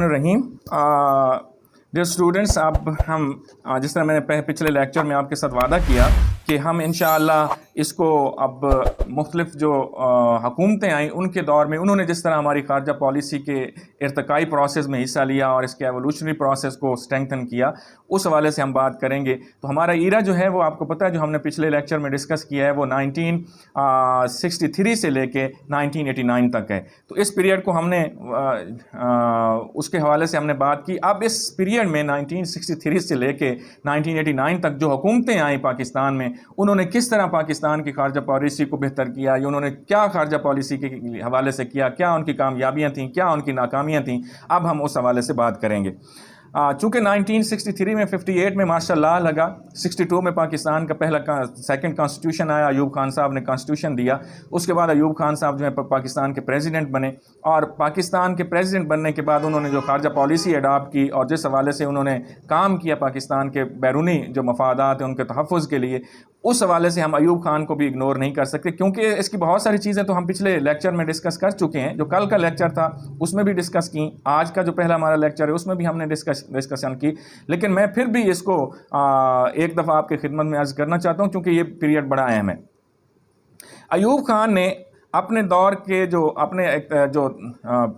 الرحیم. Dear students, اب ہم جس طرح میں نے پچھلے لیکچر میں آپ کے ساتھ وعدہ کیا کہ ہم انشاءاللہ اس کو اب مختلف جو حکومتیں آئیں ان کے دور میں انہوں نے جس طرح ہماری خارجہ پالیسی کے ارتقائی پروسیس میں حصہ لیا اور اس کے ایوولوشنری پروسیس کو اسٹرینگتھن کیا، اس حوالے سے ہم بات کریں گے. تو ہمارا ایرا جو ہے وہ آپ کو پتہ ہے، جو ہم نے پچھلے لیکچر میں ڈسکس کیا ہے، وہ 1963 سے لے کے 1989 تک ہے. تو اس پیریڈ کو ہم نے اس کے حوالے سے ہم نے بات کی. اب اس پیریڈ میں 1963 سے لے کے 1989 تک جو حکومتیں آئیں پاکستان میں، انہوں نے کس طرح پاکستان کی خارجہ پالیسی کو بہتر کیا، یا انہوں نے کیا خارجہ پالیسی کے حوالے سے کیا، کیا ان کی کامیابیاں تھیں، کیا ان کی ناکامیاں تھیں، اب ہم اس حوالے سے بات کریں گے. چونکہ 1963 میں 58 میں مارشل لاء لگا، 62 میں پاکستان کا سیکنڈ کانسٹیٹیوشن آیا، ایوب خان صاحب نے کانسٹیٹیوشن دیا. اس کے بعد ایوب خان صاحب جو ہے پاکستان کے پریزیڈنٹ بنے، اور پاکستان کے پریزیڈنٹ بننے کے بعد انہوں نے جو خارجہ پالیسی اڈاپٹ کی اور جس حوالے سے انہوں نے کام کیا پاکستان کے بیرونی جو مفادات ہیں ان کے تحفظ کے لیے، اس حوالے سے ہم ایوب خان کو بھی اگنور نہیں کر سکتے، کیونکہ اس کی بہت ساری چیزیں تو ہم پچھلے لیکچر میں ڈسکس کر چکے ہیں. جو کل کا لیکچر تھا اس میں بھی ڈسکس کی، آج کا جو پہلا ہمارا لیکچر ہے اس میں بھی ہم نے ڈسکشن کی. لیکن میں پھر بھی اس کو ایک دفعہ آپ کی خدمت میں عرض کرنا چاہتا ہوں، کیونکہ یہ پیریڈ بڑا اہم ہے. ایوب خان نے اپنے دور کے جو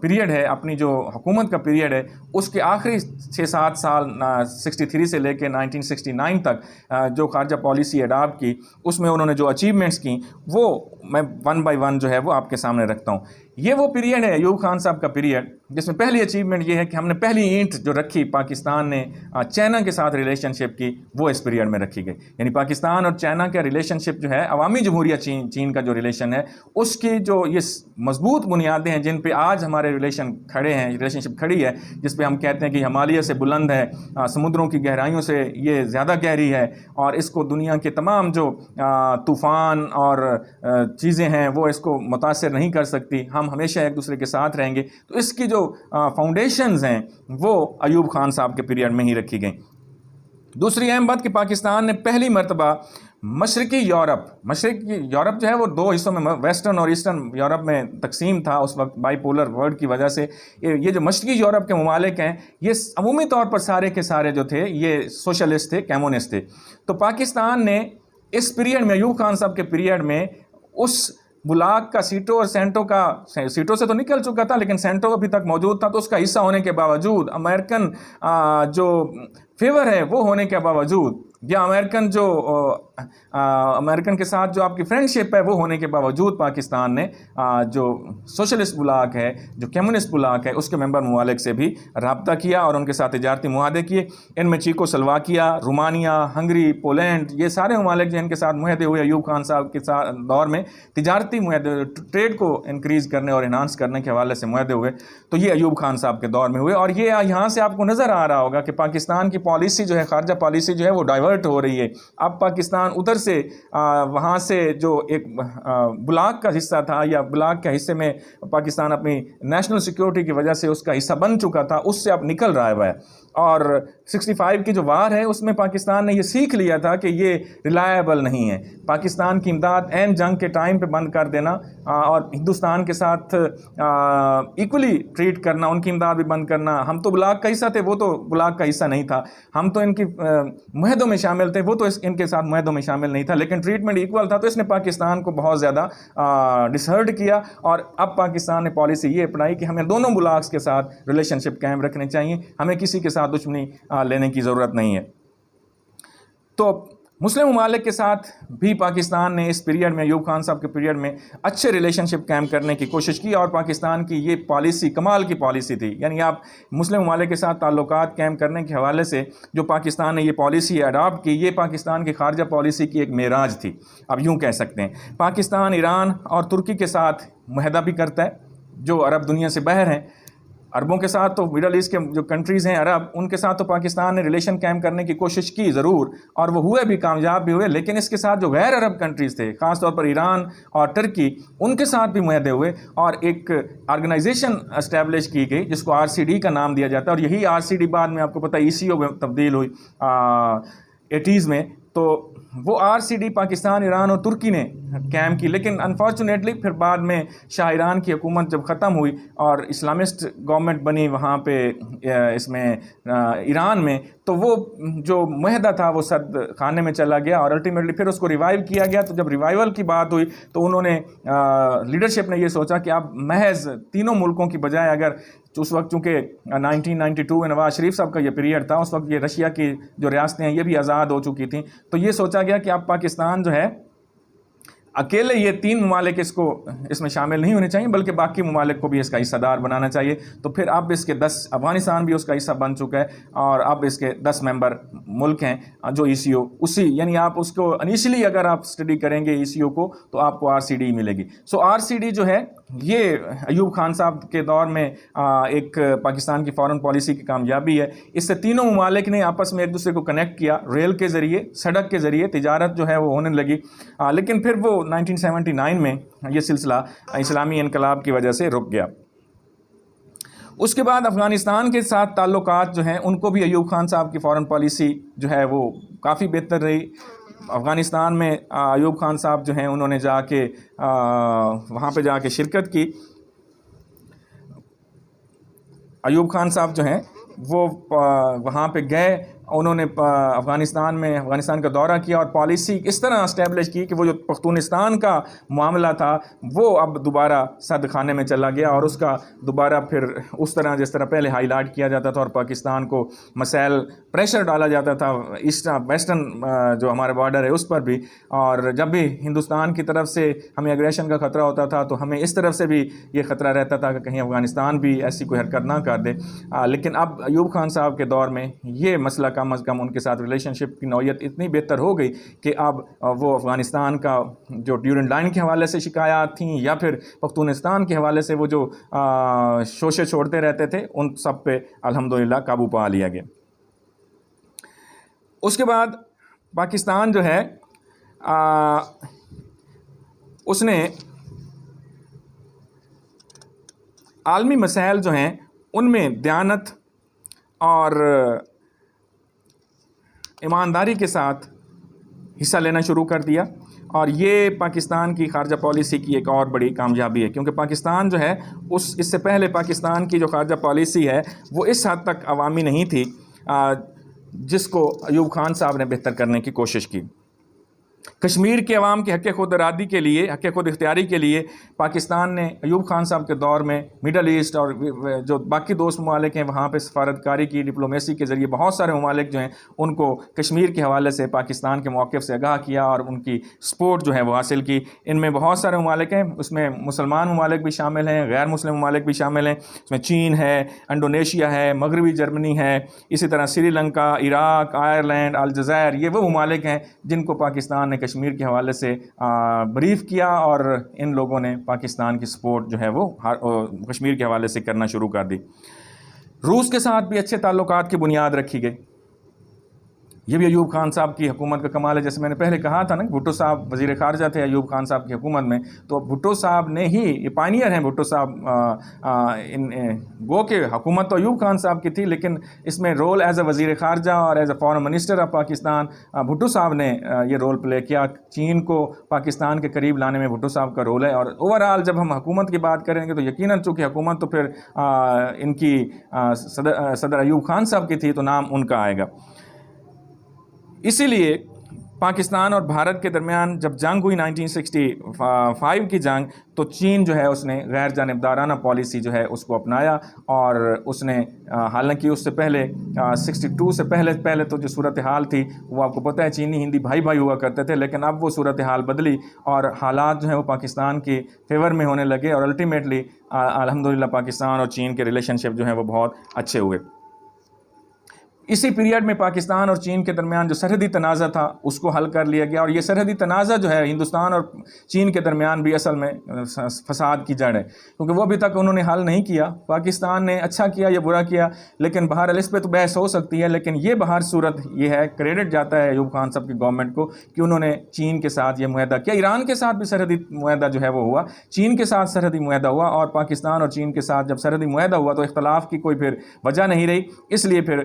پیریڈ ہے، اپنی جو حکومت کا پیریڈ ہے، اس کے آخری 6-7 سال 63 سے لے کے 1969 تک جو خارجہ پالیسی اڈاپٹ کی، اس میں انہوں نے جو اچیومنٹس کی وہ میں 1 بائی 1 جو ہے وہ آپ کے سامنے رکھتا ہوں. یہ وہ پیریڈ ہے ایوب خان صاحب کا پیریڈ جس میں پہلی اچیومنٹ یہ ہے کہ ہم نے پہلی اینٹ جو رکھی پاکستان نے چائنا کے ساتھ ریلیشن شپ کی، وہ اس پیریڈ میں رکھی گئی. یعنی پاکستان اور چائنا کا ریلیشن شپ جو ہے، عوامی جمہوریہ چین کا جو ریلیشن ہے، اس کی جو یہ مضبوط بنیادیں ہیں جن پہ آج ہمارے ریلیشن شپ کھڑی ہے، جس پہ ہم کہتے ہیں کہ ہمالیہ سے بلند ہے، سمندروں کی گہرائیوں سے یہ زیادہ گہری ہے، اور اس کو دنیا کے تمام جو طوفان اور چیزیں ہیں وہ اس کو متاثر نہیں کر سکتی. ہم ہمیشہ ایک دوسرے کے ساتھ رہیں گے. تو اس کی جو فاؤنڈیشنز ہیں وہ ایوب خان صاحب کے پیریڈ میں ہی رکھی گئیں. دوسری اہم بات کہ پاکستان نے پہلی مرتبہ مشرقی یورپ جو ہے وہ 2 حصوں میں، ویسٹرن اور ایسٹرن یورپ میں تقسیم تھا اس وقت بائی پولر ورلڈ کی وجہ سے. یہ جو مشرقی یورپ کے ممالک ہیں، یہ عمومی طور پر سارے کے سارے جو تھے یہ سوشلسٹ تھے، کمیونسٹ تھے. تو پاکستان نے اس پیریڈ میں، ایوب خان صاحب کے پیریڈ میں، اس بلاک کا سیٹو اور سینٹو کا، سیٹو سے تو نکل چکا تھا لیکن سینٹو ابھی تک موجود تھا، تو اس کا حصہ ہونے کے باوجود، امریکن جو فیور ہے وہ ہونے کے باوجود، یا امریکن کے ساتھ جو آپ کی فرینڈ شپ ہے وہ ہونے کے باوجود، پاکستان نے جو سوشلسٹ بلاک ہے، جو کمیونسٹ بلاک ہے، اس کے ممبر ممالک سے بھی رابطہ کیا اور ان کے ساتھ تجارتی معاہدے کیے. ان میں چیکو سلواکیہ، رومانیہ، ہنگری، پولینڈ، یہ سارے ممالک جن کے ساتھ معاہدے ہوئے ایوب خان صاحب کے دور میں، تجارتی معاہدے، ٹریڈ کو انکریز کرنے اور انہانس کرنے کے حوالے سے معاہدے ہوئے. تو یہ ایوب خان صاحب کے دور میں ہوئے، اور یہ یہاں سے آپ کو نظر آ رہا ہوگا کہ پاکستان کی پالیسی جو ہے، خارجہ پالیسی جو ہے وہ ڈائیورٹ ہو رہی ہے. اب پاکستان ادھر سے وہاں سے جو ایک بلاک کا حصہ تھا، یا بلاک کے حصے میں پاکستان اپنی نیشنل سیکیورٹی کی وجہ سے اس کا حصہ بن چکا تھا، اس سے اب نکل رہا ہے. اور 65 کی جو وار ہے اس میں پاکستان نے یہ سیکھ لیا تھا کہ یہ ریلائبل نہیں ہے. پاکستان کی امداد عین جنگ کے ٹائم پہ بند کر دینا اور ہندوستان کے ساتھ ایکولی ٹریٹ کرنا، ان کی امداد بھی بند کرنا. ہم تو بلاک کا حصہ تھے، وہ تو بلاک کا حصہ نہیں تھا. ہم تو ان کی معاہدوں میں شامل تھے، وہ تو ان کے ساتھ معاہدوں میں شامل نہیں تھا، لیکن ٹریٹمنٹ ایکول تھا. تو اس نے پاکستان کو بہت زیادہ ڈسہرٹ کیا، اور اب پاکستان نے پالیسی یہ اپنائی کہ ہمیں دونوں بلاکس کے ساتھ ریلیشن شپ قائم رکھنے چاہیے، ہمیں کسی کے ساتھ دشمنی لینے کی ضرورت نہیں ہے. تو مسلم ممالک کے ساتھ بھی پاکستان نے اس پیریڈ میں، ایوب خان صاحب کے پیریڈ میں، اچھے ریلیشن شپ قائم کرنے کی کوشش کی، اور پاکستان کی یہ پالیسی کمال کی پالیسی تھی. یعنی آپ مسلم ممالک کے ساتھ تعلقات قائم کرنے کے حوالے سے جو پاکستان نے یہ پالیسی اڈاپٹ کی، یہ پاکستان کی خارجہ پالیسی کی ایک معراج تھی، اب یوں کہہ سکتے ہیں. پاکستان ایران اور ترکی کے ساتھ معاہدہ بھی کرتا ہے، جو عرب دنیا سے باہر ہیں. عربوں کے ساتھ تو مڈل ایسٹ کے جو کنٹریز ہیں عرب، ان کے ساتھ تو پاکستان نے ریلیشن قائم کرنے کی کوشش کی ضرور، اور وہ ہوئے بھی، کامیاب بھی ہوئے. لیکن اس کے ساتھ جو غیر عرب کنٹریز تھے، خاص طور پر ایران اور ترکی، ان کے ساتھ بھی معاہدے ہوئے، اور ایک آرگنائزیشن اسٹیبلش کی گئی جس کو RCD کا نام دیا جاتا ہے. اور یہی RCD بعد میں آپ کو پتہ ECO میں تبدیل ہوئی 80s میں. تو وہ RCD پاکستان، ایران اور ترکی نے قائم کی، لیکن انفارچونیٹلی پھر بعد میں شاہ ایران کی حکومت جب ختم ہوئی اور اسلامسٹ گورنمنٹ بنی وہاں پہ اس میں ایران میں، تو وہ جو معاہدہ تھا وہ صد خانے میں چلا گیا اور الٹیمیٹلی پھر اس کو ریوائیو کیا گیا۔ تو جب ریوائیول کی بات ہوئی تو انہوں نے لیڈرشپ نے یہ سوچا کہ اب محض تینوں ملکوں کی بجائے، اگر اس وقت چونکہ 1992 میں نواز شریف صاحب کا یہ پیریڈ تھا، اس وقت یہ رشیا کی جو ریاستیں ہیں یہ بھی آزاد ہو چکی تھیں، تو یہ سوچا گیا کہ اب پاکستان جو ہے اکیلے یہ 3 ممالک اس میں شامل نہیں ہونے چاہیے، بلکہ باقی ممالک کو بھی اس کا حصہ دار بنانا چاہیے۔ تو پھر اب اس کے 10 افغانستان بھی اس کا حصہ بن چکا ہے اور اب اس کے 10 ممبر ملک ہیں جو ECO یعنی آپ اس کو انیشلی اگر آپ اسٹڈی کریں گے ECO کو تو آپ کو RCD ملے گی۔ سو RCD جو ہے یہ ایوب خان صاحب کے دور میں ایک پاکستان کی فارن پالیسی کی کامیابی ہے۔ اس سے تینوں ممالک نے آپس میں ایک دوسرے کو کنیکٹ کیا، ریل کے ذریعے، سڑک کے ذریعے تجارت جو ہے وہ ہونے لگی، لیکن پھر وہ 1979 میں یہ سلسلہ اسلامی انقلاب کی وجہ سے رک گیا۔ اس کے بعد افغانستان کے ساتھ تعلقات جو ہیں ان کو بھی ایوب خان صاحب کی فارن پالیسی جو ہے وہ کافی بہتر رہی۔ افغانستان میں ایوب خان صاحب جو ہیں انہوں نے جا کے وہاں پہ جا کے شرکت کی۔ ایوب خان صاحب جو ہیں وہ وہاں پہ گئے، انہوں نے افغانستان کا دورہ کیا اور پالیسی اس طرح اسٹیبلش کی کہ وہ جو پختونستان کا معاملہ تھا وہ اب دوبارہ صد خانے میں چلا گیا اور اس کا دوبارہ پھر اس طرح جس طرح پہلے ہائی لائٹ کیا جاتا تھا اور پاکستان کو مسائل پریشر ڈالا جاتا تھا ویسٹرن جو ہمارے بارڈر ہے اس پر بھی، اور جب بھی ہندوستان کی طرف سے ہمیں اگریشن کا خطرہ ہوتا تھا تو ہمیں اس طرف سے بھی یہ خطرہ رہتا تھا کہ کہیں افغانستان بھی ایسی کوئی حرکت نہ کر دے۔ لیکن اب ایوب خان صاحب کے دور میں یہ مسئلہ کم از کم ان کے ساتھ ریلیشن شپ کی نوعیت اتنی بہتر ہو گئی کہ اب وہ افغانستان کا جو ڈیورنڈ لائن کے حوالے سے شکایات تھیں یا پھر پختونستان کے حوالے سے وہ جو شوشے چھوڑتے رہتے تھے ان سب پہ الحمدللہ قابو پا لیا گیا۔ اس کے بعد پاکستان جو ہے اس نے عالمی مسائل جو ہیں ان میں دیانت اور ایمانداری کے ساتھ حصہ لینا شروع کر دیا، اور یہ پاکستان کی خارجہ پالیسی کی ایک اور بڑی کامیابی ہے، کیونکہ پاکستان جو ہے اس سے پہلے پاکستان کی جو خارجہ پالیسی ہے وہ اس حد تک عوامی نہیں تھی جس کو ایوب خان صاحب نے بہتر کرنے کی کوشش کی۔ کشمیر کے عوام کے حق خود ارادی کے لیے، حق خود اختیاری کے لیے پاکستان نے ایوب خان صاحب کے دور میں مڈل ایسٹ اور جو باقی دوست ممالک ہیں وہاں پہ سفارتکاری کی، ڈپلومیسی کے ذریعے بہت سارے ممالک جو ہیں ان کو کشمیر کے حوالے سے پاکستان کے موقف سے آگاہ کیا اور ان کی سپورٹ جو ہے وہ حاصل کی۔ ان میں بہت سارے ممالک ہیں، اس میں مسلمان ممالک بھی شامل ہیں، غیر مسلم ممالک بھی شامل ہیں، اس میں چین ہے، انڈونیشیا ہے، مغربی جرمنی ہے، اسی طرح سری لنکا، عراق، آئرلینڈ، الجزائر، یہ وہ ممالک ہیں جن کو پاکستان نے کشمیر کے حوالے سے بریف کیا، اور ان لوگوں نے پاکستان کی سپورٹ جو ہے وہ کشمیر کے حوالے سے کرنا شروع کر دی۔ روس کے ساتھ بھی اچھے تعلقات کی بنیاد رکھی گئی۔ یہ بھی ایوب خان صاحب کی حکومت کا کمال ہے، جیسے میں نے پہلے کہا تھا نا، بھٹو صاحب وزیر خارجہ تھے ایوب خان صاحب کی حکومت میں، تو بھٹو صاحب نے ہی، یہ پائنیئر ہیں بھٹو صاحب، گو کہ حکومت تو ایوب خان صاحب کی تھی لیکن اس میں رول ایز اے وزیر خارجہ اور as a foreign minister of Pakistan Bhutto صاحب نے یہ رول پلے کیا۔ چین کو پاکستان کے قریب لانے میں بھٹو صاحب کا رول ہے، اور اوورآل جب ہم حکومت کی بات کریں گے تو یقیناً چونکہ حکومت تو پھر ان کی صدر ایوب خان صاحب کی تھی تو نام ان کا آئے گا۔ اسی لیے پاکستان اور بھارت کے درمیان جب جنگ ہوئی 1965 کی جنگ، تو چین جو ہے اس نے غیر جانبدارانہ پالیسی جو ہے اس کو اپنایا، اور اس نے حالانکہ اس سے پہلے 62 سے پہلے تو جو صورتحال تھی وہ آپ کو پتہ ہے چینی ہندی بھائی بھائی ہوا کرتے تھے، لیکن اب وہ صورتحال بدلی اور حالات جو ہیں وہ پاکستان کے فیور میں ہونے لگے، اور الٹیمیٹلی الحمدللہ پاکستان اور چین کے ریلیشن شپ جو ہیں وہ بہت اچھے ہوئے۔ اسی پیریڈ میں پاکستان اور چین کے درمیان جو سرحدی تنازع تھا اس کو حل کر لیا گیا، اور یہ سرحدی تنازع جو ہے ہندوستان اور چین کے درمیان بھی اصل میں فساد کی جڑ ہے، کیونکہ وہ ابھی تک انہوں نے حل نہیں کیا۔ پاکستان نے اچھا کیا یا برا کیا، لیکن بہرحال اس پہ تو بحث ہو سکتی ہے، لیکن یہ بہر صورت یہ ہے، کریڈٹ جاتا ہے ایوب خان صاحب کی گورنمنٹ کو کہ انہوں نے چین کے ساتھ یہ معاہدہ کیا۔ ایران کے ساتھ بھی سرحدی معاہدہ جو ہے وہ ہوا، چین کے ساتھ سرحدی معاہدہ ہوا، اور پاکستان اور چین کے ساتھ جب سرحدی معاہدہ ہوا تو اختلاف کی کوئی پھر وجہ نہیں رہی، اس لیے پھر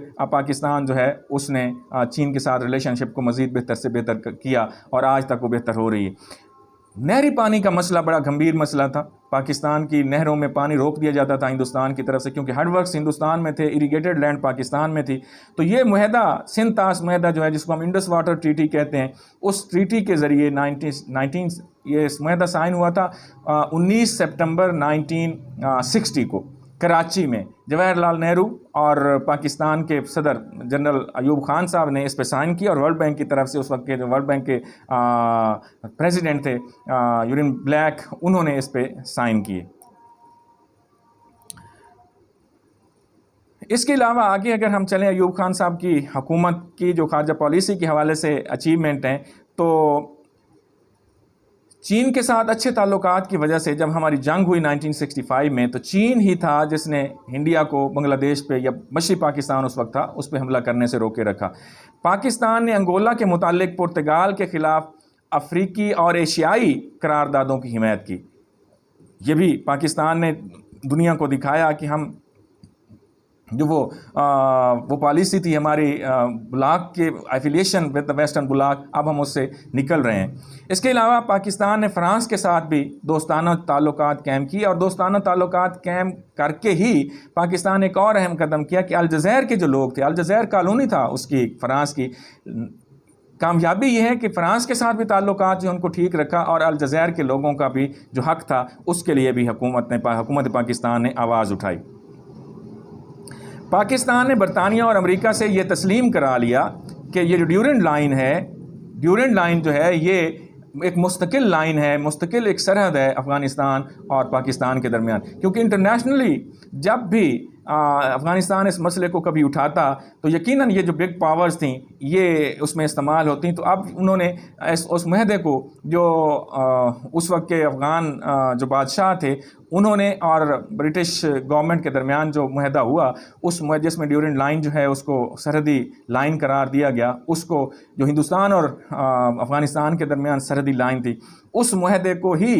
پاکستان جو ہے اس نے چین کے ساتھ ریلیشن شپ کو مزید بہتر سے بہتر کیا اور آج تک وہ بہتر ہو رہی ہے۔ نہری پانی کا مسئلہ بڑا گھمبیر مسئلہ تھا، پاکستان کی نہروں میں پانی روک دیا جاتا تھا ہندوستان کی طرف سے، کیونکہ ہیڈ ورکس ہندوستان میں تھے، اریگیٹڈ لینڈ پاکستان میں تھی۔ تو یہ معاہدہ سندھ طاس معاہدہ جو ہے، جس کو ہم انڈس واٹر ٹریٹی کہتے ہیں، اس ٹریٹی کے ذریعے یہ معاہدہ سائن ہوا تھا 19 سپٹمبر 1960 کو کراچی میں۔ جواہر لال نہرو اور پاکستان کے صدر جنرل ایوب خان صاحب نے اس پہ سائن کیا، اور ورلڈ بینک کی طرف سے اس وقت کے جو ورلڈ بینک کے پریزیڈنٹ تھے یورین بلیک، انہوں نے اس پہ سائن کیے۔ اس کے علاوہ آگے اگر ہم چلیں ایوب خان صاحب کی حکومت کی جو خارجہ پالیسی کے حوالے سے اچیومنٹ ہیں، تو چین کے ساتھ اچھے تعلقات کی وجہ سے جب ہماری جنگ ہوئی 1965 میں، تو چین ہی تھا جس نے انڈیا کو بنگلہ دیش پہ، یا مشرقی پاکستان اس وقت تھا، اس پہ حملہ کرنے سے روکے رکھا۔ پاکستان نے انگولا کے متعلق پرتگال کے خلاف افریقی اور ایشیائی قراردادوں کی حمایت کی۔ یہ بھی پاکستان نے دنیا کو دکھایا کہ ہم جو وہ پالیسی تھی ہماری بلاک کے affiliation with the western bloc, اب ہم اس سے نکل رہے ہیں۔ اس کے علاوہ پاکستان نے فرانس کے ساتھ بھی دوستانہ تعلقات قائم کی، اور دوستانہ تعلقات قائم کر کے ہی پاکستان نے ایک اور اہم قدم کیا کہ الجزائر کے جو لوگ تھے، الجزائر کالونی تھا اس کی، فرانس کی کامیابی یہ ہے کہ فرانس کے ساتھ بھی تعلقات جو ان کو ٹھیک رکھا، اور الجزائر کے لوگوں کا بھی جو حق تھا اس کے لیے بھی حکومت پاکستان نے آواز اٹھائی۔ پاکستان نے برطانیہ اور امریکہ سے یہ تسلیم کرا لیا کہ یہ جو ڈیورنڈ لائن جو ہے، یہ ایک مستقل لائن ہے، مستقل ایک سرحد ہے افغانستان اور پاکستان کے درمیان، کیونکہ انٹرنیشنلی جب بھی افغانستان اس مسئلے کو کبھی اٹھاتا تو یقیناً یہ جو بگ پاورز تھیں یہ اس میں استعمال ہوتی۔ تو اب انہوں نے اس معاہدے کو، جو اس وقت کے افغان جو بادشاہ تھے انہوں نے اور برٹش گورنمنٹ کے درمیان جو معاہدہ ہوا، اس جس میں ڈیورنڈ لائن جو ہے اس کو سرحدی لائن قرار دیا گیا، اس کو جو ہندوستان اور افغانستان کے درمیان سرحدی لائن تھی، اس معاہدے کو ہی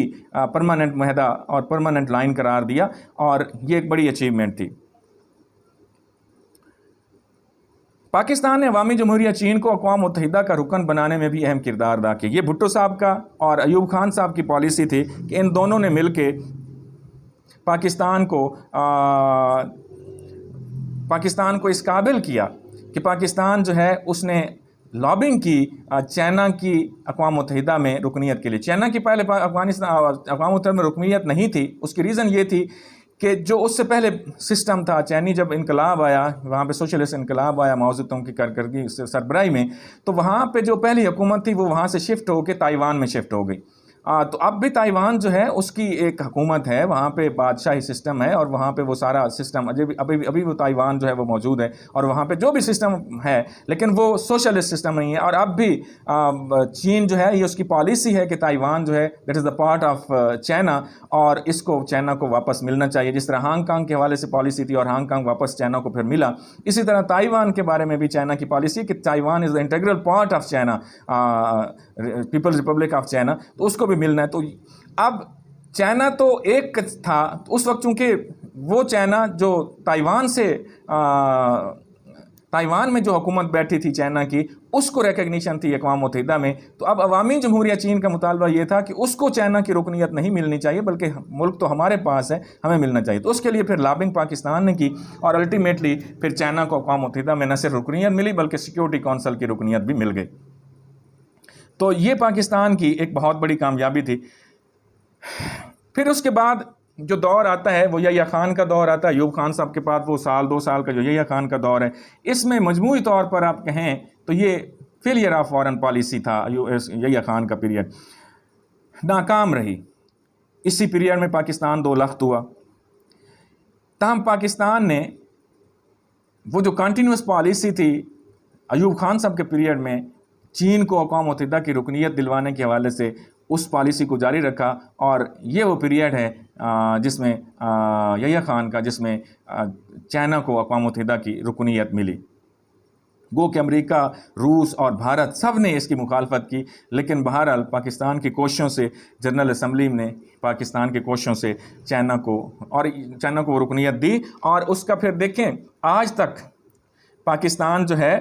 پرماننٹ معاہدہ اور پرماننٹ لائن قرار دیا، اور یہ ایک بڑی اچیومنٹ تھی۔ پاکستان نے عوامی جمہوریہ چین کو اقوام متحدہ کا رکن بنانے میں بھی اہم کردار ادا کیا۔ یہ بھٹو صاحب کا اور ایوب خان صاحب کی پالیسی تھی کہ ان دونوں نے مل کے پاکستان کو اس قابل کیا کہ پاکستان جو ہے اس نے لابنگ کی چائنا کی اقوام متحدہ میں رکنیت کے لیے۔ چائنا کی پہلے اقوام متحدہ میں رکنیت نہیں تھی، اس کی ریزن یہ تھی کہ جو اس سے پہلے سسٹم تھا چینی، جب انقلاب آیا وہاں پہ سوشلسٹ انقلاب آیا ماؤ زیدونگ کی کارکردگی سربراہی میں، تو وہاں پہ جو پہلی حکومت تھی وہ وہاں سے شفٹ ہو کے تائیوان میں شفٹ ہو گئی۔ تو اب بھی تائیوان جو ہے اس کی ایک حکومت ہے، وہاں پہ بادشاہی سسٹم ہے، اور وہاں پہ وہ سارا سسٹم ابھی وہ تائیوان جو ہے وہ موجود ہے، اور وہاں پہ جو بھی سسٹم ہے لیکن وہ سوشلسٹ سسٹم نہیں ہے۔ اور اب بھی چین جو ہے یہ اس کی پالیسی ہے کہ تائیوان جو ہے that is the part of China, اور اس کو چائنا کو واپس ملنا چاہیے، جس طرح ہانگ کانگ کے حوالے سے پالیسی تھی اور ہانگ کانگ واپس چائنا کو پھر ملا، اسی طرح تائیوان کے بارے میں بھی چائنا کی پالیسی کہ Taiwan is the integral part of China, people's republic of China, تو اس کو بھی ملنا ہے۔ تو اب چائنا تو ایک تھا اس وقت، چونکہ وہ چائنا جو تائیوان میں جو حکومت بیٹھی تھی چائنا کی، اس کو ریکگنیشن تھی اقوام متحدہ میں، تو اب عوامی جمہوریہ چین کا مطالبہ یہ تھا کہ اس کو چائنا کی رکنیت نہیں ملنی چاہیے، بلکہ ملک تو ہمارے پاس ہے، ہمیں ملنا چاہیے۔ تو اس کے لیے پھر لابنگ پاکستان نے کی، اور الٹیمیٹلی پھر چائنا کو اقوام متحدہ میں نہ صرف رکنیت ملی بلکہ سیکیورٹی کونسل کی رکنیت بھی مل گئی۔ تو یہ پاکستان کی ایک بہت بڑی کامیابی تھی۔ پھر اس کے بعد جو دور آتا ہے وہ یحییٰ خان کا دور آتا ہے، ایوب خان صاحب کے بعد وہ سال 2 سال کا جو یحییٰ خان کا دور ہے، اس میں مجموعی طور پر آپ کہیں تو یہ فیلئر آف فارن پالیسی تھا۔ یحییٰ خان کا پیریڈ ناکام رہی، اسی پیریڈ میں پاکستان 2 لخت ہوا۔ تاہم پاکستان نے وہ جو کنٹینیوس پالیسی تھی ایوب خان صاحب کے پیریڈ میں، چین کو اقوام متحدہ کی رکنیت دلوانے کے حوالے سے اس پالیسی کو جاری رکھا، اور یہ وہ پیریڈ ہے جس میں یحییٰ خان کا، جس میں چائنا کو اقوام متحدہ کی رکنیت ملی۔ گو کہ امریکہ، روس اور بھارت سب نے اس کی مخالفت کی، لیکن بہرحال پاکستان کی کوششوں سے جنرل اسمبلی نے پاکستان کی کوششوں سے چائنا کو وہ رکنیت دی، اور اس کا پھر دیکھیں آج تک پاکستان جو ہے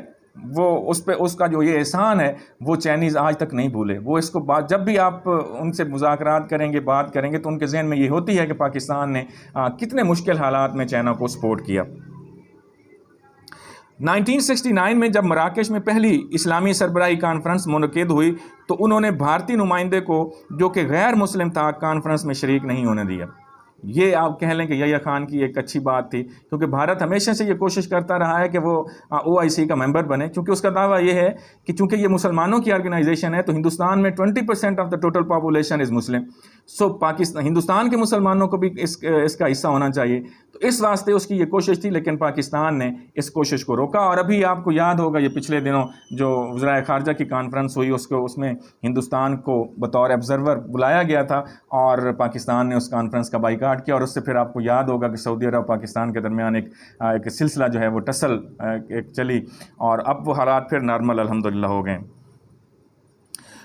وہ اس کا جو یہ احسان ہے وہ چائنیز آج تک نہیں بھولے. وہ اس کو جب بھی آپ ان سے مذاکرات کریں گے، بات کریں گے، تو ان کے ذہن میں یہ ہوتی ہے کہ پاکستان نے کتنے مشکل حالات میں چائنا کو سپورٹ کیا. 1969 میں جب مراکش میں پہلی اسلامی سربراہی کانفرنس منعقد ہوئی تو انہوں نے بھارتی نمائندے کو جو کہ غیر مسلم تھا کانفرنس میں شریک نہیں ہونے دیا. یہ آپ کہہ لیں کہ یحییٰ خان کی ایک اچھی بات تھی، کیونکہ بھارت ہمیشہ سے یہ کوشش کرتا رہا ہے کہ وہ OIC کا ممبر بنے، کیونکہ اس کا دعویٰ یہ ہے کہ چونکہ یہ مسلمانوں کی آرگنائزیشن ہے تو ہندوستان میں 20% of the total population is Muslim. So Hindustan کے مسلمانوں کو بھی اس کا حصہ ہونا چاہیے. تو اس واسطے اس کی یہ کوشش تھی، لیکن پاکستان نے اس کوشش کو روکا. اور ابھی آپ کو یاد ہوگا یہ پچھلے دنوں جو وزرائے خارجہ کی کانفرنس ہوئی اس میں ہندوستان کو بطور آبزرور بلایا گیا تھا اور پاکستان نے اس کانفرنس کا بائیکاٹ کیا. اور اس سے پھر آپ کو یاد ہوگا کہ سعودی عرب پاکستان کے درمیان ایک سلسلہ جو ہے وہ ٹسل ایک چلی، اور اب وہ حالات پھر نارمل الحمدللہ ہو گئے.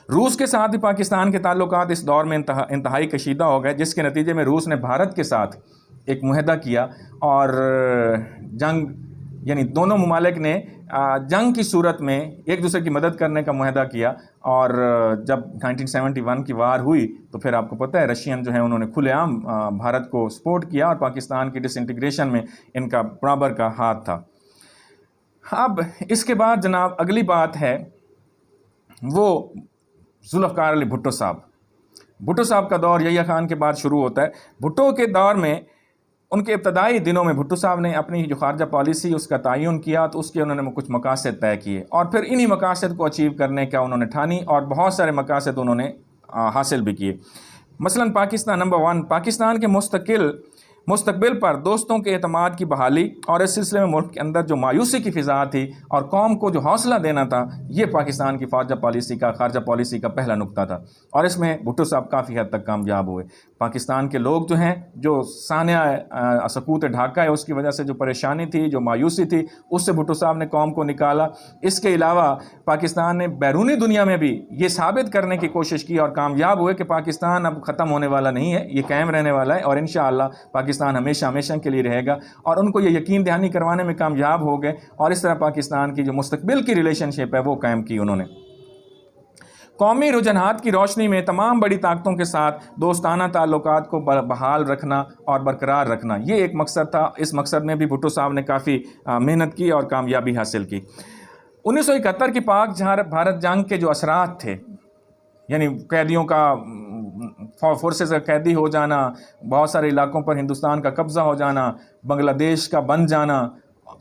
روس کے ساتھ بھی پاکستان کے تعلقات اس دور میں انتہائی کشیدہ ہو گئے، جس کے نتیجے میں روس نے بھارت کے ساتھ ایک معاہدہ کیا اور جنگ، یعنی دونوں ممالک نے جنگ کی صورت میں ایک دوسرے کی مدد کرنے کا معاہدہ کیا. اور جب 1971 کی وار ہوئی تو پھر آپ کو پتہ ہے رشین جو ہیں انہوں نے کھلے عام بھارت کو سپورٹ کیا اور پاکستان کی ڈس انٹیگریشن میں ان کا برابر کا ہاتھ تھا. اب اس کے بعد جناب اگلی بات ہے وہ ذوالفقار علی بھٹو صاحب. بھٹو صاحب کا دور یحییٰ خان کے بعد شروع ہوتا ہے. بھٹو کے دور میں ان کے ابتدائی دنوں میں بھٹو صاحب نے اپنی جو خارجہ پالیسی اس کا تعین کیا تو اس کے انہوں نے کچھ مقاصد طے کیے اور پھر انہی مقاصد کو اچیو کرنے کا انہوں نے ٹھانی اور بہت سارے مقاصد انہوں نے حاصل بھی کیے. مثلا پاکستان نمبر 1، پاکستان کے مستقبل پر دوستوں کے اعتماد کی بحالی اور اس سلسلے میں ملک کے اندر جو مایوسی کی فضا تھی اور قوم کو جو حوصلہ دینا تھا، یہ پاکستان کی خارجہ پالیسی کا پہلا نقطہ تھا اور اس میں بھٹو صاحب کافی حد تک کامیاب ہوئے. پاکستان کے لوگ جو ہیں جو سانحہ سقوط ڈھاکہ ہے اس کی وجہ سے جو پریشانی تھی، جو مایوسی تھی، اس سے بھٹو صاحب نے قوم کو نکالا. اس کے علاوہ پاکستان نے بیرونی دنیا میں بھی یہ ثابت کرنے کی کوشش کی اور کامیاب ہوئے کہ پاکستان اب ختم ہونے والا نہیں ہے، یہ قائم رہنے والا ہے اور انشاءاللہ پاکستان ہمیشہ کے لیے رہے گا. اور ان کو یہ یقین دہانی کروانے میں کامیاب ہو گئے اور اس طرح پاکستان کی جو مستقبل کی ریلیشن شپ ہے وہ قائم کی انہوں نے. قومی رجحانات کی روشنی میں تمام بڑی طاقتوں کے ساتھ دوستانہ تعلقات کو بحال رکھنا اور برقرار رکھنا، یہ ایک مقصد تھا. اس مقصد میں بھی بھٹو صاحب نے کافی محنت کی اور کامیابی حاصل کی. 1971 کی پاک بھارت جنگ کے جو اثرات تھے، یعنی قیدیوں کا فورسز کا قیدی ہو جانا، بہت سارے علاقوں پر ہندوستان کا قبضہ ہو جانا، بنگلہ دیش کا بن جانا،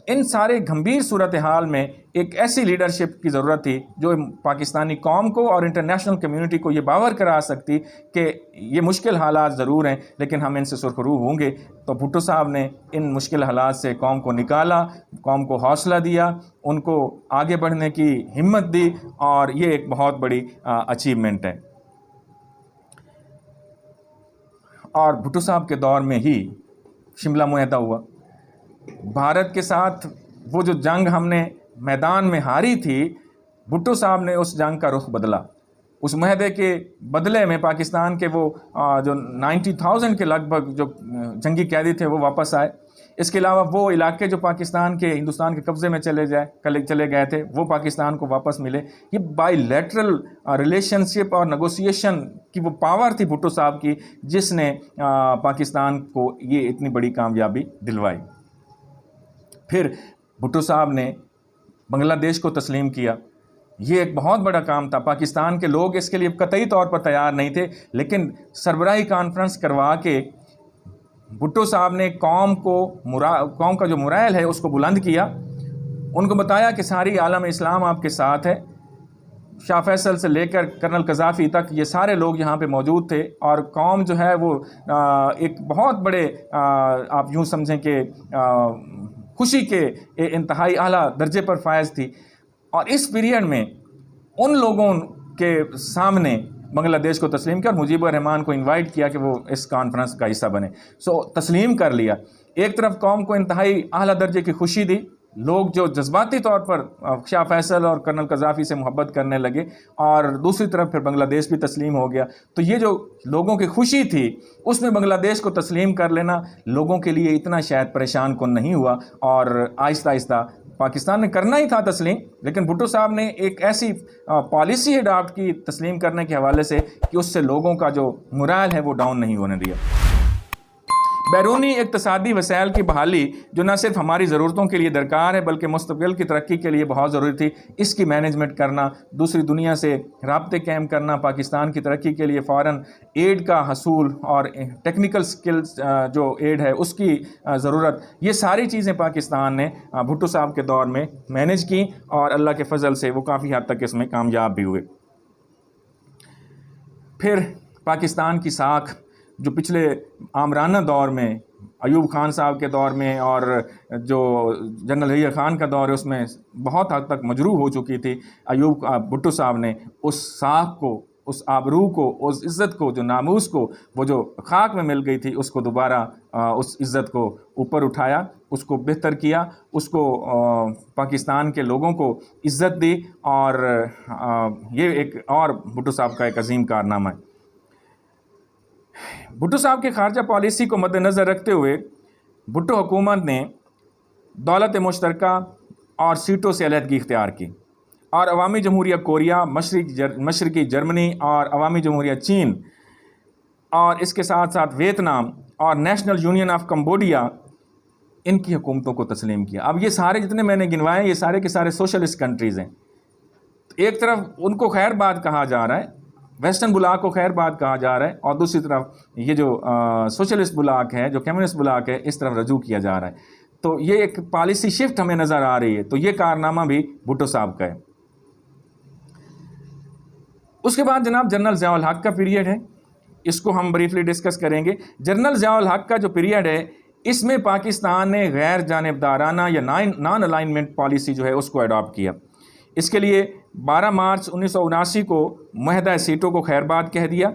ان سارے گھمبیر صورتحال میں ایک ایسی لیڈرشپ کی ضرورت تھی جو پاکستانی قوم کو اور انٹرنیشنل کمیونٹی کو یہ باور کرا سکتی کہ یہ مشکل حالات ضرور ہیں لیکن ہم ان سے سرخرو ہوں گے. تو بھٹو صاحب نے ان مشکل حالات سے قوم کو نکالا، قوم کو حوصلہ دیا، ان کو آگے بڑھنے کی ہمت دی اور یہ ایک بہت بڑی اچیومنٹ ہے. اور بھٹو صاحب کے دور میں ہی شملہ معاہدہ ہوا. بھارت کے ساتھ وہ جو جنگ ہم نے میدان میں ہاری تھی، بھٹو صاحب نے اس جنگ کا رخ بدلا. اس معاہدے کے بدلے میں پاکستان کے وہ جو 90,000 کے لگ بھگ جو جنگی قیدی تھے وہ واپس آئے. اس کے علاوہ وہ علاقے جو پاکستان کے ہندوستان کے قبضے میں چلے گئے تھے وہ پاکستان کو واپس ملے. یہ بائی لیٹرل ریلیشن شپ اور نیگوسیشن کی وہ پاور تھی بھٹو صاحب کی جس نے پاکستان کو یہ اتنی بڑی کامیابی دلوائی. پھر بھٹو صاحب نے بنگلہ دیش کو تسلیم کیا. یہ ایک بہت بڑا کام تھا. پاکستان کے لوگ اس کے لیے قطعی طور پر تیار نہیں تھے، لیکن سربراہی کانفرنس کروا کے بھٹو صاحب نے قوم کا جو مرائل ہے اس کو بلند کیا. ان کو بتایا کہ ساری عالم اسلام آپ کے ساتھ ہے. شاہ فیصل سے لے کر کرنل قذافی تک یہ سارے لوگ یہاں پہ موجود تھے اور قوم جو ہے وہ ایک بہت بڑے آپ یوں سمجھیں کہ خوشی کے انتہائی اعلیٰ درجے پر فائز تھی. اور اس پیریڈ میں ان لوگوں کے سامنے بنگلہ دیش کو تسلیم کیا اور مجیب الرحمان کو انوائٹ کیا کہ وہ اس کانفرنس کا حصہ بنے. تسلیم کر لیا. ایک طرف قوم کو انتہائی اعلیٰ درجے کی خوشی دی، لوگ جو جذباتی طور پر شاہ فیصل اور کرنل قذافی سے محبت کرنے لگے، اور دوسری طرف پھر بنگلہ دیش بھی تسلیم ہو گیا. تو یہ جو لوگوں کی خوشی تھی اس میں بنگلہ دیش کو تسلیم کر لینا لوگوں کے لیے اتنا شاید پریشان کن نہیں ہوا اور آہستہ آہستہ پاکستان نے کرنا ہی تھا تسلیم، لیکن بھٹو صاحب نے ایک ایسی پالیسی اڈاپٹ کی تسلیم کرنے کے حوالے سے کہ اس سے لوگوں کا جو مورائل ہے وہ ڈاؤن نہیں ہونے دیا۔ بیرونی اقتصادی وسائل کی بحالی جو نہ صرف ہماری ضرورتوں کے لیے درکار ہے بلکہ مستقبل کی ترقی کے لیے بہت ضروری تھی، اس کی مینجمنٹ کرنا، دوسری دنیا سے رابطے قائم کرنا، پاکستان کی ترقی کے لیے فوراً ایڈ کا حصول اور ٹیکنیکل سکلز جو ایڈ ہے اس کی ضرورت، یہ ساری چیزیں پاکستان نے بھٹو صاحب کے دور میں مینیج کی اور اللہ کے فضل سے وہ کافی حد تک اس میں کامیاب بھی ہوئے۔ پھر پاکستان کی ساکھ جو پچھلے آمرانہ دور میں ایوب خان صاحب کے دور میں اور جو جنرل ظہیر خان کا دور ہے اس میں بہت حد تک مجروح ہو چکی تھی، بھٹو صاحب نے اس ساکھ کو، اس آبرو کو، اس عزت کو، جو ناموس کو، وہ جو خاک میں مل گئی تھی، اس کو دوبارہ اس عزت کو اوپر اٹھایا، اس کو بہتر کیا، اس کو پاکستان کے لوگوں کو عزت دی، اور یہ ایک اور بھٹو صاحب کا ایک عظیم کارنامہ ہے۔ بھٹو صاحب کی خارجہ پالیسی کو مد نظر رکھتے ہوئے بھٹو حکومت نے دولت مشترکہ اور سیٹوں سے علیحدگی اختیار کی، اور عوامی جمہوریہ کوریا، مشرقی جرمنی اور عوامی جمہوریہ چین، اور اس کے ساتھ ساتھ ویتنام اور نیشنل یونین آف کمبوڈیا، ان کی حکومتوں کو تسلیم کیا۔ اب یہ سارے جتنے میں نے گنوائے یہ سارے کے سارے سوشلسٹ کنٹریز ہیں۔ ایک طرف ان کو خیر بات کہا جا رہا ہے، ویسٹرن بلاک کو خیر بات کہا جا رہا ہے، اور دوسری طرف یہ جو سوشلسٹ بلاک ہے، جو کمیونسٹ بلاک ہے، اس طرف رجوع کیا جا رہا ہے۔ تو یہ ایک پالیسی شفٹ ہمیں نظر آ رہی ہے، تو یہ کارنامہ بھی بھٹو صاحب کا ہے۔ اس کے بعد جناب جنرل ضیاء الحق کا پیریڈ ہے، اس کو ہم بریفلی ڈسکس کریں گے۔ جنرل ضیاء الحق کا جو پیریڈ ہے اس میں پاکستان نے غیر جانبدارانہ یا نان الائنمنٹ پالیسی جو ہے اس کو اڈاپٹ کیا۔ اس کے لیے 12 مارچ 1979 کو معاہدہ سیٹوں کو خیر بات کہہ دیا،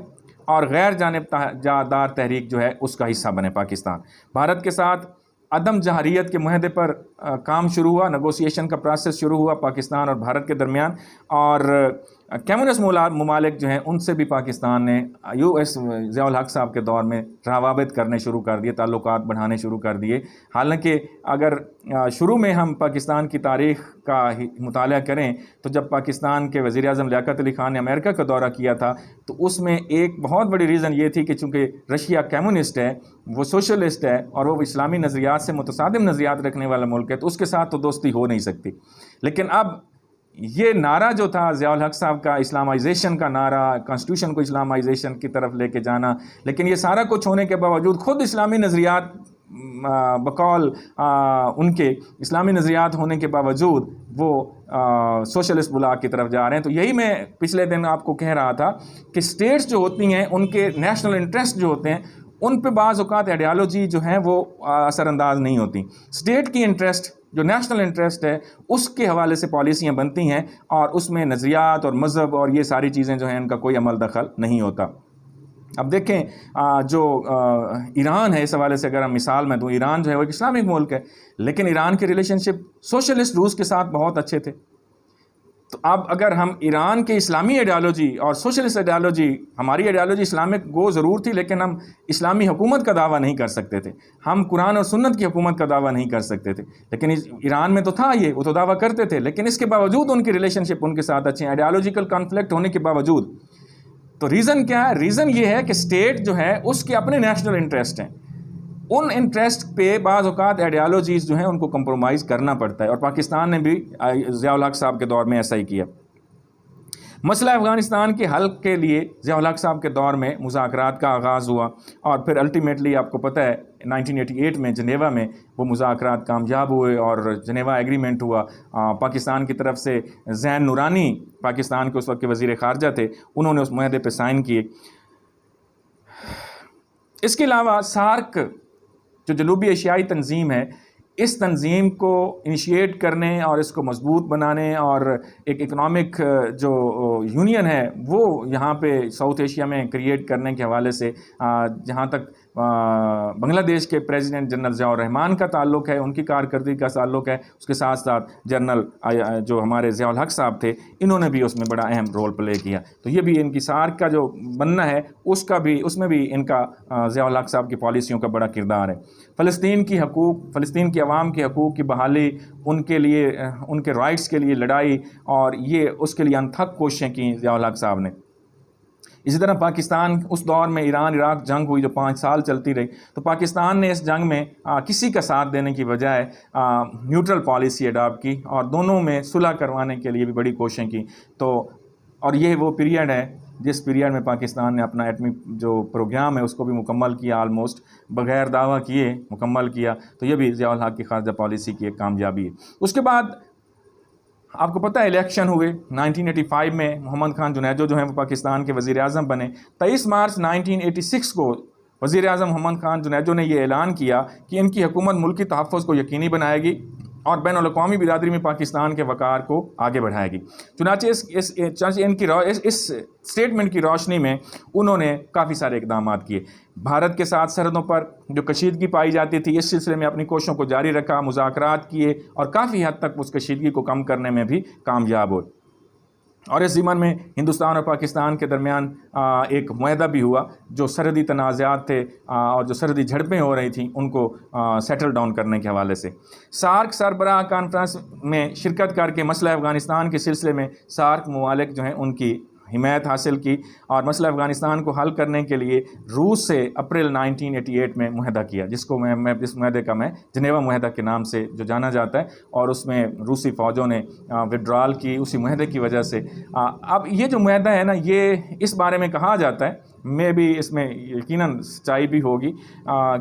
اور غیر جانبدار تحریک جو ہے اس کا حصہ بنے پاکستان۔ بھارت کے ساتھ عدم جہریت کے معاہدے پر کام شروع ہوا، نیگوسیشن کا پروسیس شروع ہوا پاکستان اور بھارت کے درمیان، اور کمیونسٹ ممالک جو ہیں ان سے بھی پاکستان نے ضیاء الحق صاحب کے دور میں روابط کرنے شروع کر دیے، تعلقات بڑھانے شروع کر دیے۔ حالانکہ اگر شروع میں ہم پاکستان کی تاریخ کا مطالعہ کریں تو جب پاکستان کے وزیر اعظم لیاقت علی خان نے امریکہ کا دورہ کیا تھا تو اس میں ایک بہت بڑی ریزن یہ تھی کہ چونکہ رشیا کمیونسٹ ہے، وہ سوشلسٹ ہے، اور وہ اسلامی نظریات سے متصادم نظریات رکھنے والا ملک ہے، تو اس کے ساتھ تو دوستی ہو نہیں سکتی۔ لیکن اب یہ نعرہ جو تھا ضیاء الحق صاحب کا، اسلامائزیشن کا نعرہ، کانسٹیٹیوشن کو اسلامائزیشن کی طرف لے کے جانا، لیکن یہ سارا کچھ ہونے کے باوجود خود اسلامی نظریات بقول ان کے اسلامی نظریات ہونے کے باوجود وہ سوشلسٹ بلاک کی طرف جا رہے ہیں۔ تو یہی میں پچھلے دن آپ کو کہہ رہا تھا کہ اسٹیٹس جو ہوتی ہیں ان کے نیشنل انٹرسٹ جو ہوتے ہیں ان پہ بعض اوقات آئیڈیالوجی جو ہیں وہ اثر انداز نہیں ہوتی۔ اسٹیٹ کی انٹرسٹ جو نیشنل انٹرسٹ ہے اس کے حوالے سے پالیسیاں بنتی ہیں، اور اس میں نظریات اور مذہب اور یہ ساری چیزیں جو ہیں ان کا کوئی عمل دخل نہیں ہوتا۔ اب دیکھیں جو ایران ہے، اس حوالے سے اگر ہم مثال میں دوں، ایران جو ہے وہ ایک اسلامک ملک ہے، لیکن ایران کے ریلیشن شپ سوشلسٹ روس کے ساتھ بہت اچھے تھے۔ تو اب اگر ہم ایران کے اسلامی آئیڈیالوجی اور سوشلسٹ آئیڈیالوجی، ہماری آئیڈیالوجی اسلامک گو ضرور تھی لیکن ہم اسلامی حکومت کا دعویٰ نہیں کر سکتے تھے، ہم قرآن اور سنت کی حکومت کا دعویٰ نہیں کر سکتے تھے، لیکن ایران میں تو تھا یہ، وہ تو دعویٰ کرتے تھے، لیکن اس کے باوجود ان کی ریلیشن شپ ان کے ساتھ اچھے ہیں، آئیڈیالوجیکل کانفلکٹ ہونے کے باوجود۔ تو ریزن کیا ہے؟ ریزن یہ ہے کہ اسٹیٹ جو ہے اس کے اپنے نیشنل انٹرسٹ ہیں، ان انٹرسٹ پہ بعض اوقات آئیڈیالوجیز جو ہیں ان کو کمپرومائز کرنا پڑتا ہے، اور پاکستان نے بھی ضیاء الحق صاحب کے دور میں ایسا ہی کیا۔ مسئلہ افغانستان کے حل کے لیے ضیاء الحق صاحب کے دور میں مذاکرات کا آغاز ہوا، اور پھر الٹیمیٹلی آپ کو پتہ ہے 1988 میں جنیوا میں وہ مذاکرات کامیاب ہوئے اور جنیوا ایگریمنٹ ہوا۔ پاکستان کی طرف سے زین نورانی، پاکستان کے اس وقت کے وزیر خارجہ تھے، انہوں نے اس معاہدے پہ سائن کیے۔ اس کے علاوہ سارک جو جنوبی ایشیائی تنظیم ہے، اس تنظیم کو انیشیٹ کرنے اور اس کو مضبوط بنانے اور ایک اکنامک جو یونین ہے وہ یہاں پہ ساؤتھ ایشیا میں کریٹ کرنے کے حوالے سے جہاں تک بنگلہ دیش کے پریزیڈنٹ جنرل ضیاء الرحمان کا تعلق ہے، ان کی کارکردگی کا تعلق ہے، اس کے ساتھ ساتھ جنرل جو ہمارے ضیاء الحق صاحب تھے، انہوں نے بھی اس میں بڑا اہم رول پلے کیا. تو یہ بھی ان کی سارک کا جو بننا ہے اس میں بھی ان کا ضیاء الحق صاحب کی پالیسیوں کا بڑا کردار ہے. فلسطین کی حقوق، فلسطین کی عوام کے حقوق کی بحالی، ان کے لیے ان کے رائٹس کے لیے لڑائی، اور یہ اس کے لیے انتھک کوششیں کی ضیاء الحق صاحب نے. اسی طرح پاکستان اس دور میں ایران عراق جنگ ہوئی جو 5 سال چلتی رہی، تو پاکستان نے اس جنگ میں کسی کا ساتھ دینے کی بجائے نیوٹرل پالیسی اڈاپٹ کی اور دونوں میں صلح کروانے کے لیے بھی بڑی کوششیں کی. تو اور یہ وہ پیریڈ ہے جس پیریڈ میں پاکستان نے اپنا ایٹمی جو پروگرام ہے اس کو بھی مکمل کیا، آلموسٹ بغیر دعویٰ کیے مکمل کیا. تو یہ بھی ضیاء الحق کی خارجہ پالیسی کی ایک کامیابی ہے. اس کے بعد آپ کو پتہ ہے الیکشن ہوئے 1985 میں، محمد خان جنیجو جو ہیں وہ پاکستان کے وزیر اعظم بنے. 23 مارچ 1986 کو وزیر اعظم محمد خان جنیجو نے یہ اعلان کیا کہ ان کی حکومت ملکی تحفظ کو یقینی بنائے گی اور بین الاقوامی برادری میں پاکستان کے وقار کو آگے بڑھائے گی. چنانچہ اس سٹیٹمنٹ کی روشنی میں انہوں نے کافی سارے اقدامات کیے. بھارت کے ساتھ سرحدوں پر جو کشیدگی پائی جاتی تھی، اس سلسلے میں اپنی کوششوں کو جاری رکھا، مذاکرات کیے اور کافی حد تک اس کشیدگی کو کم کرنے میں بھی کامیاب ہوئے. اور اس ضمن میں ہندوستان اور پاکستان کے درمیان ایک معاہدہ بھی ہوا جو سرحدی تنازعات تھے اور جو سرحدی جھڑپیں ہو رہی تھیں ان کو سیٹل ڈاؤن کرنے کے حوالے سے. سارک سربراہ کانفرنس میں شرکت کر کے مسئلہ افغانستان کے سلسلے میں سارک ممالک جو ہیں ان کی حمایت حاصل کی اور مسئلہ افغانستان کو حل کرنے کے لیے روس سے اپریل 1988 میں معاہدہ کیا، جس کو میں اس معاہدے کا جنیوا معاہدہ کے نام سے جو جانا جاتا ہے. اور اس میں روسی فوجوں نے وڈرال کی اسی معاہدے کی وجہ سے. اب یہ جو معاہدہ ہے نا، یہ اس بارے میں کہا جاتا ہے، میں بھی اس میں یقیناً سچائی بھی ہوگی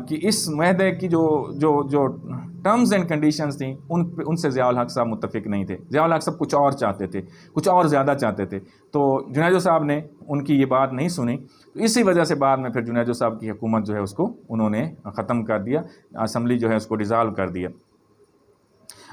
کہ اس معاہدے کی جو ٹرمز اینڈ کنڈیشنز تھیں ان سے ضیاء الحق صاحب متفق نہیں تھے. ضیاء الحق صاحب کچھ اور چاہتے تھے، کچھ اور زیادہ چاہتے تھے. تو جنیجو صاحب نے ان کی یہ بات نہیں سنی. تو اسی وجہ سے بعد میں پھر جنیجو صاحب کی حکومت جو ہے اس کو انہوں نے ختم کر دیا، اسمبلی جو ہے اس کو ڈیزالو کر دیا.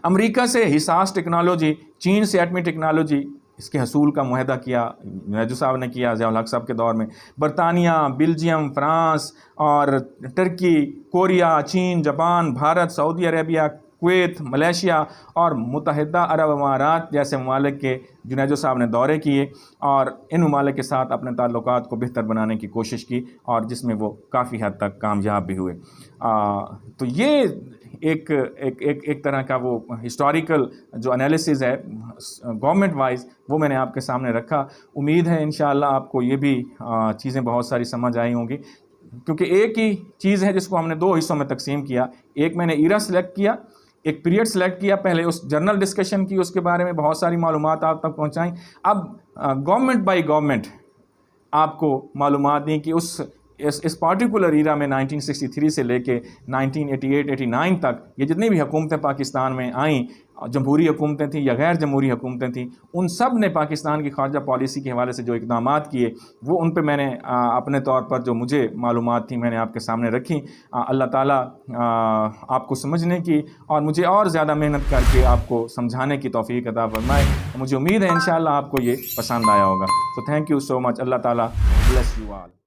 امریکہ سے حساس ٹیکنالوجی، چین سے ایٹمی ٹیکنالوجی، اس کے حصول کا معاہدہ کیا جنیجو صاحب نے کیا ضیاء الحق صاحب کے دور میں. برطانیہ، بیلجیم، فرانس اور ٹرکی، کوریا، چین، جاپان، بھارت، سعودی عربیہ، کویت، ملیشیا اور متحدہ عرب امارات جیسے ممالک کے جنیجو صاحب نے دورے کیے اور ان ممالک کے ساتھ اپنے تعلقات کو بہتر بنانے کی کوشش کی اور جس میں وہ کافی حد تک کامیاب بھی ہوئے. تو یہ ایک طرح کا وہ ہسٹوریکل جو انالیسز ہے گورنمنٹ وائز وہ میں نے آپ کے سامنے رکھا. امید ہے انشاءاللہ آپ کو یہ بھی چیزیں بہت ساری سمجھ آئی ہوں گی، کیونکہ ایک ہی چیز ہے جس کو ہم نے 2 حصوں میں تقسیم کیا. ایک میں نے ایرا سلیکٹ کیا، ایک پیریڈ سلیکٹ کیا، پہلے اس جرنل ڈسکشن کی، اس کے بارے میں بہت ساری معلومات آپ تک پہنچائیں. اب گورنمنٹ بائی گورنمنٹ آپ کو معلومات دیں کہ اس پارٹیکولر ایرا میں 1963 سے لے کے 1988-89 تک یہ جتنی بھی حکومتیں پاکستان میں آئیں، جمہوری حکومتیں تھیں یا غیر جمہوری حکومتیں تھیں، ان سب نے پاکستان کی خارجہ پالیسی کے حوالے سے جو اقدامات کیے وہ ان پہ میں نے اپنے طور پر جو مجھے معلومات تھیں میں نے آپ کے سامنے رکھی. اللہ تعالیٰ آپ کو سمجھنے کی اور مجھے اور زیادہ محنت کر کے آپ کو سمجھانے کی توفیق عطا فرمائے. مجھے امید ہے انشاءاللہ آپ کو یہ پسند آیا ہوگا. تو تھینک یو سو مچ. اللہ تعالیٰ بلیس یو آل.